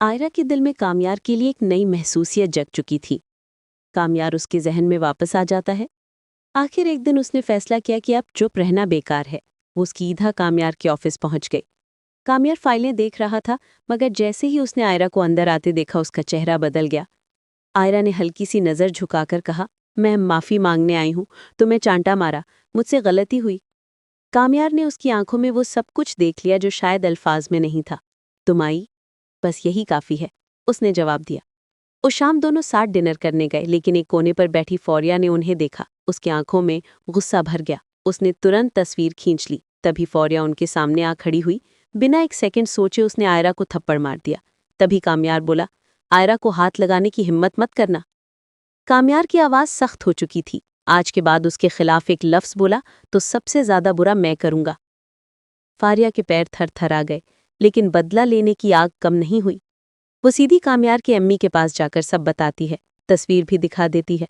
आयरा के दिल में कामयार के लिए एक नई महसूसियत जग चुकी थी। कामयार उसके जहन में वापस आ जाता है। आखिर एक दिन उसने फैसला किया कि अब चुप रहना बेकार है। वो सीधा कामयार के ऑफिस पहुंच गई। कामयार फाइलें देख रहा था, मगर जैसे ही उसने आयरा को अंदर आते देखा उसका चेहरा बदल गया। आयरा ने हल्की सी नजर झुकाकर कहा, मैं माफी मांगने आई हूं, तुम्हें चांटा मारा, मुझसे गलती हुई। कामयार ने उसकी आंखों में वो सब कुछ देख लिया जो शायद अल्फाज में नहीं था। तुम आई, बस यही काफी है, उसने जवाब दिया। उस शाम दोनों साथ डिनर करने गए, लेकिन एक कोने पर बैठी फौरिया ने उन्हें देखा। उसकी आंखों में गुस्सा भर गया। उसने तुरंत तस्वीर खींच ली। तभी फौरिया उनके सामने आ खड़ी हुई। बिना एक सेकंड सोचे उसने आयरा को थप्पड़ मार दिया। तभी कामयार बोला, आयरा को हाथ लगाने की हिम्मत मत करना। कामयार की आवाज सख्त हो चुकी थी। आज के बाद उसके खिलाफ एक लफ्ज बोला तो सबसे ज्यादा बुरा मैं करूंगा। फारिया के पैर थर थर आ गए, लेकिन बदला लेने की आग कम नहीं हुई। वो सीधी कामयार की अम्मी के पास जाकर सब बताती है, तस्वीर भी दिखा देती है।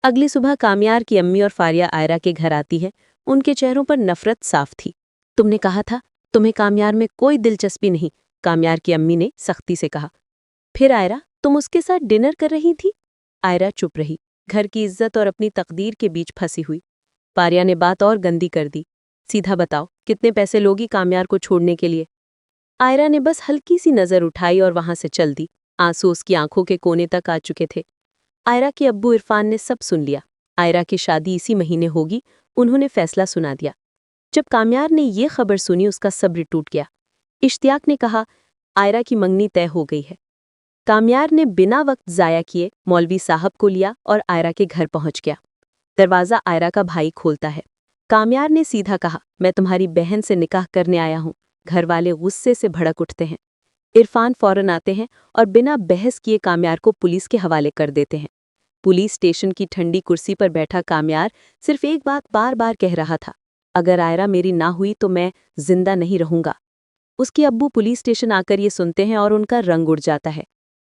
अगली सुबह कामयार की अम्मी और फारिया आयरा के घर आती है। उनके चेहरों पर नफरत साफ थी। तुमने कहा था तुम्हें कामयार में कोई दिलचस्पी नहीं, कामयार की अम्मी ने सख्ती से कहा। फिर आयरा, तुम उसके साथ डिनर कर रही थी? आयरा चुप रही, घर की इज्जत और अपनी तकदीर के बीच फंसी हुई। फारिया ने बात और गंदी कर दी। सीधा बताओ, कितने पैसे लोगी कामयार को छोड़ने के लिए? आयरा ने बस हल्की सी नजर उठाई और वहां से चल दी। आंसू उसकी आंखों के कोने तक आ चुके थे। आयरा के अब्बू इरफान ने सब सुन लिया। आयरा की शादी इसी महीने होगी, उन्होंने फैसला सुना दिया। जब कामयार ने ये खबर सुनी उसका सब्र टूट गया। इश्तियाक ने कहा, आयरा की मंगनी तय हो गई है। कामयार ने बिना वक्त जाया किए मौलवी साहब को लिया और आयरा के घर पहुंच गया। दरवाजा आयरा का भाई खोलता है। कामयार ने सीधा कहा, मैं तुम्हारी बहन से निकाह करने आया हूं। घर वाले गुस्से से भड़क उठते हैं। इरफान फौरन आते हैं और बिना बहस किए कामयार को पुलिस के हवाले कर देते हैं। पुलिस स्टेशन की ठंडी कुर्सी पर बैठा कामयार सिर्फ एक बात बार बार कह रहा था, अगर आयरा मेरी ना हुई तो मैं जिंदा नहीं रहूंगा। उसके अब्बू पुलिस स्टेशन आकर ये सुनते हैं और उनका रंग उड़ जाता है।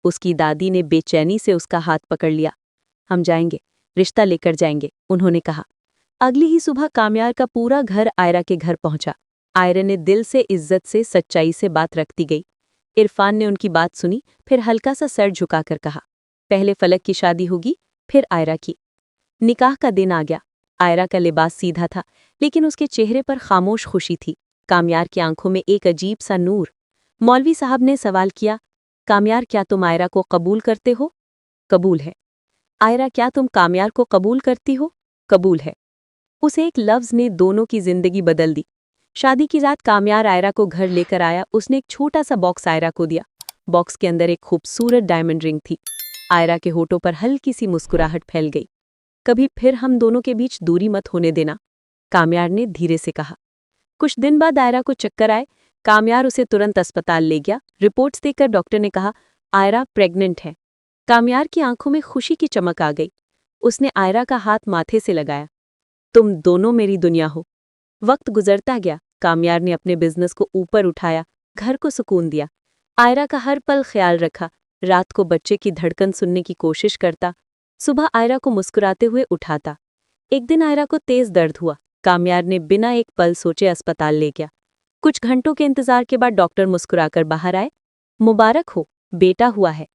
उसकी दादी ने बेचैनी से उसका हाथ पकड़ लिया। हम जाएंगे, रिश्ता लेकर जाएंगे, उन्होंने कहा। अगली ही सुबह कामयार का पूरा घर आयरा के घर पहुंचा। आयरा ने दिल से इज्जत से सच्चाई से बात रखती गई। इरफान ने उनकी बात सुनी, फिर हल्का सा सर झुकाकर कहा, पहले फलक की शादी होगी, फिर आयरा की। निकाह का दिन आ गया। आयरा का लिबास सीधा था, लेकिन उसके चेहरे पर खामोश खुशी थी। कामयार की आंखों में एक अजीब सा नूर। मौलवी साहब ने सवाल किया, कामयार, क्या तुम आयरा को कबूल करते हो? कबूल है। आयरा, क्या तुम कामयार को कबूल करती हो? कबूल है। उस एक लफ्ज ने दोनों की जिंदगी बदल दी। शादी की रात कामयार आयरा को घर लेकर आया। उसने एक छोटा सा बॉक्स आयरा को दिया। बॉक्स के अंदर एक खूबसूरत डायमंड रिंग थी। आयरा के होठों पर हल्की सी मुस्कुराहट फैल गई। कभी फिर हम दोनों के बीच दूरी मत होने देना, कामयार ने धीरे से कहा। कुछ दिन बाद आयरा को चक्कर आए। कामयार उसे तुरंत अस्पताल ले गया। रिपोर्ट्स देखकर डॉक्टर ने कहा, आयरा प्रेग्नेंट है। कामयार की आंखों में खुशी की चमक आ गई। उसने आयरा का हाथ माथे से लगाया। तुम दोनों मेरी दुनिया हो। वक्त गुजरता गया। कामयार ने अपने बिजनेस को ऊपर उठाया, घर को सुकून दिया। आयरा का हर पल ख्याल रखा। रात को बच्चे की धड़कन सुनने की कोशिश करता। सुबह आयरा को मुस्कुराते हुए उठाता। एक दिन आयरा को तेज दर्द हुआ। कामयार ने बिना एक पल सोचे अस्पताल ले गया। कुछ घंटों के इंतजार के बाद डॉक्टर मुस्कुराकर बाहर आए। मुबारक हो, बेटा हुआ है।